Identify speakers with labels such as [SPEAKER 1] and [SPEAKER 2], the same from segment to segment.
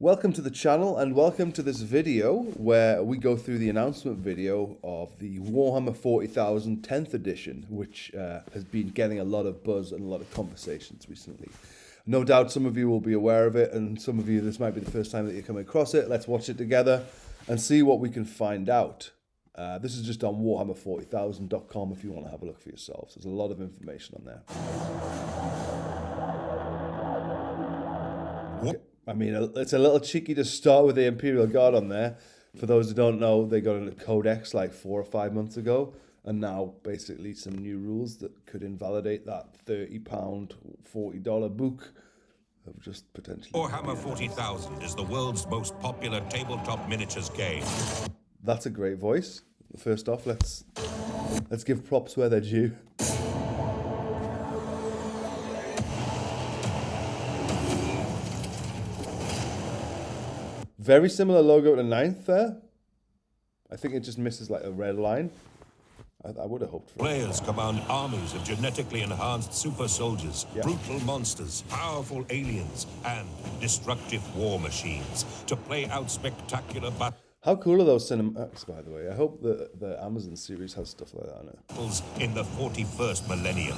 [SPEAKER 1] Welcome to the channel and welcome to this video where we go through the announcement video of the Warhammer 40,000 10th edition, which has been getting a lot of buzz and a lot of conversations recently. No doubt some of you will be aware of it, and some of you, this might be the first time that you're coming across it. Let's watch it together and see what we can find out. This is just on warhammer40,000.com if you want to have a look for yourselves. There's a lot of information on there. Okay. I mean, it's a little cheeky to start with the Imperial Guard on there. For those who don't know, they got a codex like 4 or 5 months ago, and now basically some new rules that could invalidate that £30, $40 book of just potentially.
[SPEAKER 2] Warhammer 40,000 is the world's most popular tabletop miniatures game.
[SPEAKER 1] That's a great voice. First off, let's give props where they're due. Very similar logo to 9th there. I think it just misses like a red line. I would have hoped for it.
[SPEAKER 2] Players command armies of genetically enhanced super soldiers, brutal monsters, powerful aliens, and destructive war machines to play out spectacular battles.
[SPEAKER 1] How cool are those cinematics, by the way? I hope the Amazon series has stuff like that on it.
[SPEAKER 2] In the 41st millennium.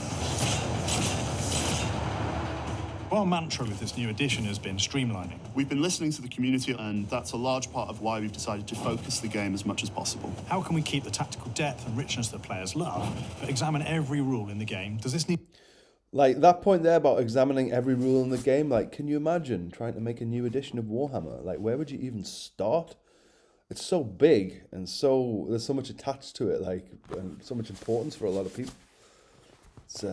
[SPEAKER 3] Our mantra with this new edition has been streamlining.
[SPEAKER 4] We've been listening to the community, and that's a large part of why we've decided to focus the game as much as possible.
[SPEAKER 3] How can we keep the tactical depth and richness that players love, but examine every rule in the game? Does this need...
[SPEAKER 1] Like, that point there about examining every rule in the game, like, can you imagine trying to make a new edition of Warhammer? Like, where would you even start? It's so big, and there's so much attached to it, like, and so much importance for a lot of people. It's,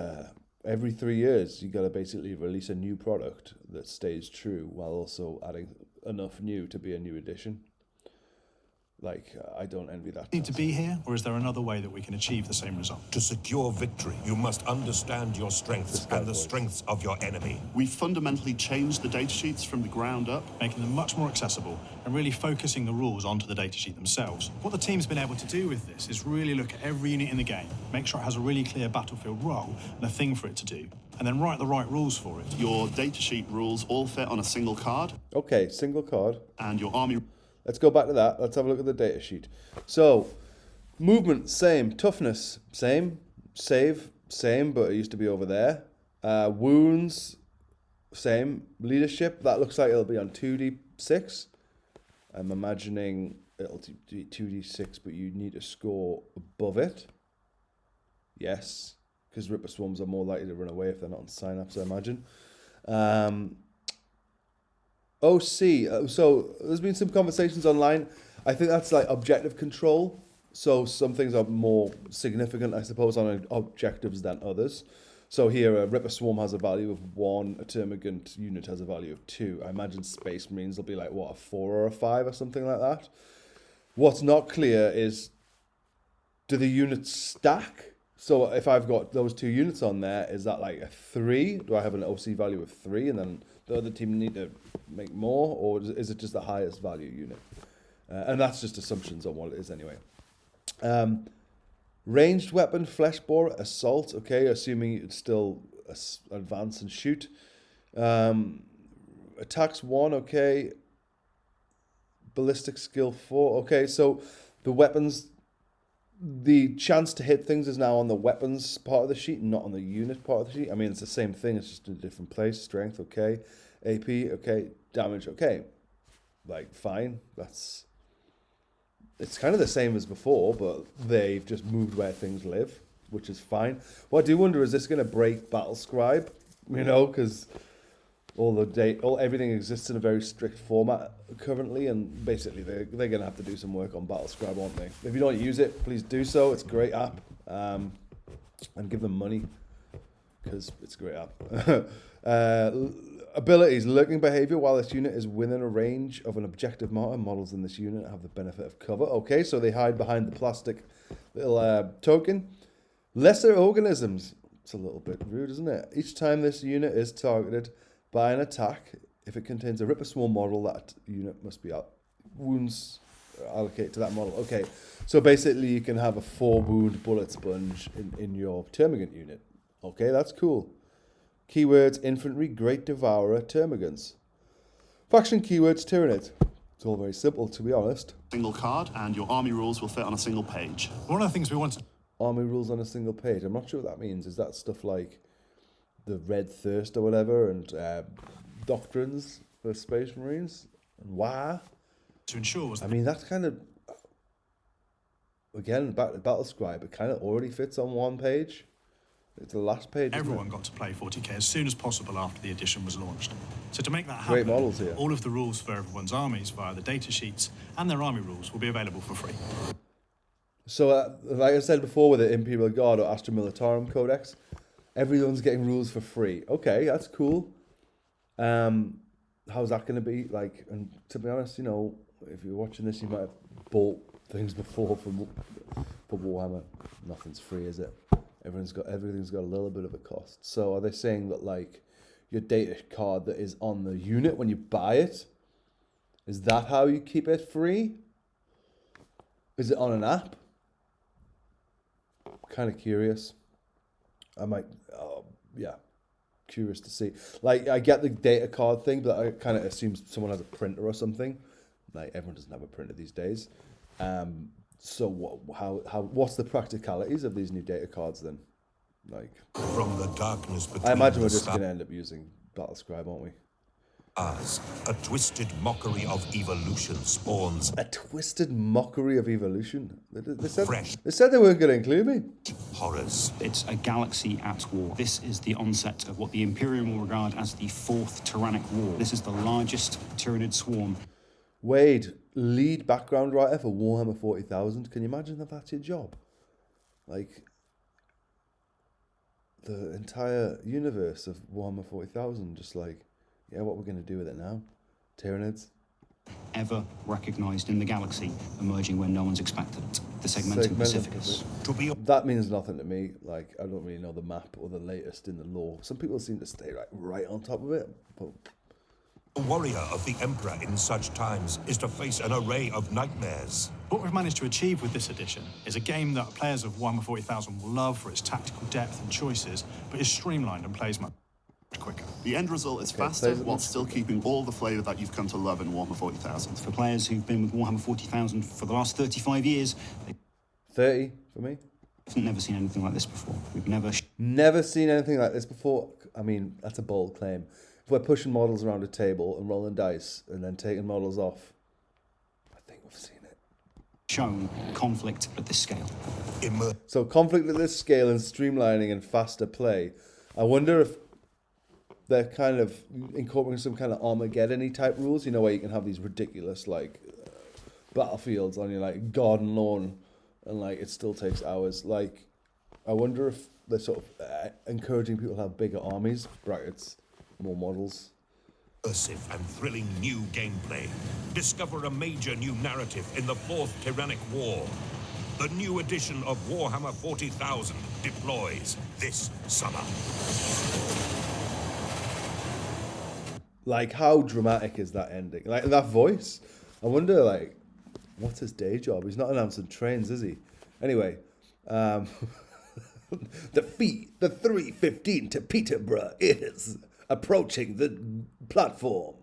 [SPEAKER 1] every 3 years, you got to basically release a new product that stays true while also adding enough new to be a new edition. Like, I don't envy that.
[SPEAKER 3] Need to be here, or is there another way that we can achieve the same result?
[SPEAKER 2] To secure victory, you must understand your strengths and the strengths of your enemy.
[SPEAKER 4] We've fundamentally changed the datasheets from the ground up,
[SPEAKER 3] Making them much more accessible and really focusing the rules onto the datasheet themselves. What the team's been able to do with this is really look at every unit in the game, make sure it has a really clear battlefield role and a thing for it to do, and then write the right rules for it.
[SPEAKER 4] Your datasheet rules all fit on a single card,
[SPEAKER 1] Okay, single card.
[SPEAKER 4] and your army...
[SPEAKER 1] Let's go back to that. Let's have a look at the data sheet. So, movement, same. Toughness, same. Save, same, but it used to be over there. Wounds, same. Leadership, that looks like it'll be on 2d6. I'm imagining it'll be 2d6, but you need to score above it. Yes, because Ripper Swarms are more likely to run away if they're not on Synapse, I imagine. OC, so there's been some conversations online. I think that's like objective control. So some things are more significant, I suppose, on objectives than others. So here, a Ripper Swarm has a value of 1, a Termagant unit has a value of 2. I imagine Space Marines will be like, what, a 4 or a 5 or something like that? What's not clear is, do the units stack? So if I've got those 2 units on there, is that like a 3? Do I have an OC value of 3 and then the other team need to make more, or is it just the highest value unit? And that's just assumptions on what it is anyway. Ranged weapon, flesh borer, assault, okay, assuming it's still advance and shoot. Attacks 1, okay. Ballistic skill 4, okay, so the weapons, the chance to hit things is now on the weapons part of the sheet, not on the unit part of the sheet. I mean, it's the same thing, it's just in a different place. Strength, okay. AP, okay. Damage, okay. Like, fine. It's kind of the same as before, but they've just moved where things live, which is fine. What I do wonder, is this going to break Battle Scribe? You know, because everything exists in a very strict format currently, and basically they're going to have to do some work on Battle Scribe, aren't they? If you don't use it, please do so. It's a great app, and give them money because it's a great app. Abilities, lurking behavior. While this unit is within a range of an objective marker, models in this unit have the benefit of cover. Okay, so they hide behind the plastic little token. Lesser organisms. It's a little bit rude, isn't it? Each time this unit is targeted by an attack, if it contains a Ripper Swarm model, that unit must be wounds allocate to that model. Okay, so basically you can have a 4 wound bullet sponge in your Termagant unit. Okay, that's cool. Keywords, infantry, great devourer, termagants. Faction keywords, Tyranid. It's all very simple, to be honest.
[SPEAKER 4] Single card, and your army rules will fit on a single page.
[SPEAKER 3] One of the things we want to...
[SPEAKER 1] Army rules on a single page. I'm not sure what that means. Is that stuff like the Red Thirst or whatever, and doctrines for Space Marines? And why?
[SPEAKER 3] To ensure was
[SPEAKER 1] I mean, that's kind of... Again, Battle Scribe, it kind of already fits on one page. It's the last page.
[SPEAKER 3] everyone got to play 40k as soon as possible after the edition was launched. So to make that happen,
[SPEAKER 1] Great models here.
[SPEAKER 3] all of the rules for everyone's armies via the data sheets and their army rules will be available for free.
[SPEAKER 1] So, like I said before, with the Imperial Guard or Astra Militarum Codex, everyone's getting rules for free. Okay, that's cool. How's that going to be? Like, and to be honest, you know, if you're watching this, you might have bought things before for Warhammer. Nothing's free, is it? Everything's got a little bit of a cost. So are they saying that, like, your data card that is on the unit when you buy it, is that how you keep it free? Is it on an app? Kind of curious. I might, yeah, curious to see. Like, I get the data card thing, but I kind of assume someone has a printer or something. Like, everyone doesn't have a printer these days. So what's the practicalities of these new data cards then? Like,
[SPEAKER 2] From the darkness between
[SPEAKER 1] I imagine we're
[SPEAKER 2] the
[SPEAKER 1] just
[SPEAKER 2] stars,
[SPEAKER 1] going to end up using Battle Scribe, aren't we?
[SPEAKER 2] a twisted mockery of evolution spawns
[SPEAKER 1] A twisted mockery of evolution.
[SPEAKER 2] Fresh.
[SPEAKER 1] They said they weren't going to include me.
[SPEAKER 2] horrors.
[SPEAKER 5] It's a galaxy at war. This is the onset of what the Imperium will regard as the Fourth Tyrannic War. This is the largest Tyranid swarm.
[SPEAKER 1] Wade, lead background writer for Warhammer 40,000. Can you imagine if that's your job? Like, the entire universe of Warhammer 40,000, just like, yeah, what we're going to do with it now? Tyranids?
[SPEAKER 5] Ever recognized in the galaxy, emerging where no one's expected it. The Segmentum
[SPEAKER 1] Segmentum
[SPEAKER 5] Pacificus.
[SPEAKER 2] To be
[SPEAKER 1] That means nothing to me. Like, I don't really know the map or the latest in the lore. Some people seem to stay right on top of it. But
[SPEAKER 2] a warrior of the Emperor in such times is to face an array of nightmares.
[SPEAKER 3] What we've managed to achieve with this edition is a game that players of Warhammer 40,000 will love for its tactical depth and choices, but is streamlined and plays much quicker.
[SPEAKER 4] The end result is faster
[SPEAKER 1] plays it
[SPEAKER 4] while
[SPEAKER 1] much
[SPEAKER 4] still keeping all the flavour that you've come to love in Warhammer 40,000.
[SPEAKER 5] For players who've been with Warhammer 40,000 for the last 35 years,
[SPEAKER 1] 30 for me.
[SPEAKER 5] they've never seen anything like this before. We've never...
[SPEAKER 1] Never seen anything like this before. I mean, that's a bold claim. If we're pushing models around a table and rolling dice and then taking models off, I think we've seen it.
[SPEAKER 5] shown conflict at this scale.
[SPEAKER 1] So conflict at this scale and streamlining and faster play. I wonder if they're kind of incorporating some kind of Armageddon-y type rules, you know, where you can have these ridiculous, like, battlefields on your, like, garden lawn, and, like, it still takes hours. Like, I wonder if they're sort of encouraging people to have bigger armies, brackets, more models.
[SPEAKER 2] Immersive and thrilling new gameplay. Discover a major new narrative in the Fourth Tyrannic War. The new edition of Warhammer 40,000 deploys this summer.
[SPEAKER 1] Like, how dramatic is that ending? Like, that voice. I wonder, like, what's his day job? He's not announcing trains, is he? Anyway, defeat the 315 to Peterborough is approaching the platform.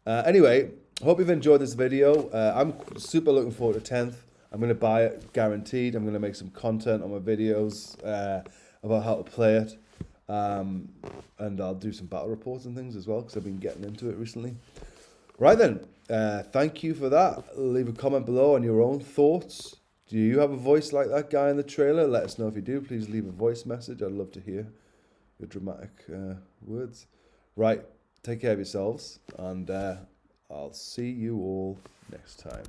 [SPEAKER 1] Anyway, hope you've enjoyed this video. I'm super looking forward to 10th. I'm going to buy it, guaranteed. I'm going to make some content on my videos about how to play it. And I'll do some battle reports and things as well, because I've been getting into it recently. Right then, thank you for that. Leave a comment below on your own thoughts. Do you have a voice like that guy in the trailer? Let us know if you do. Please leave a voice message. I'd love to hear your dramatic words. Right, take care of yourselves, and I'll see you all next time.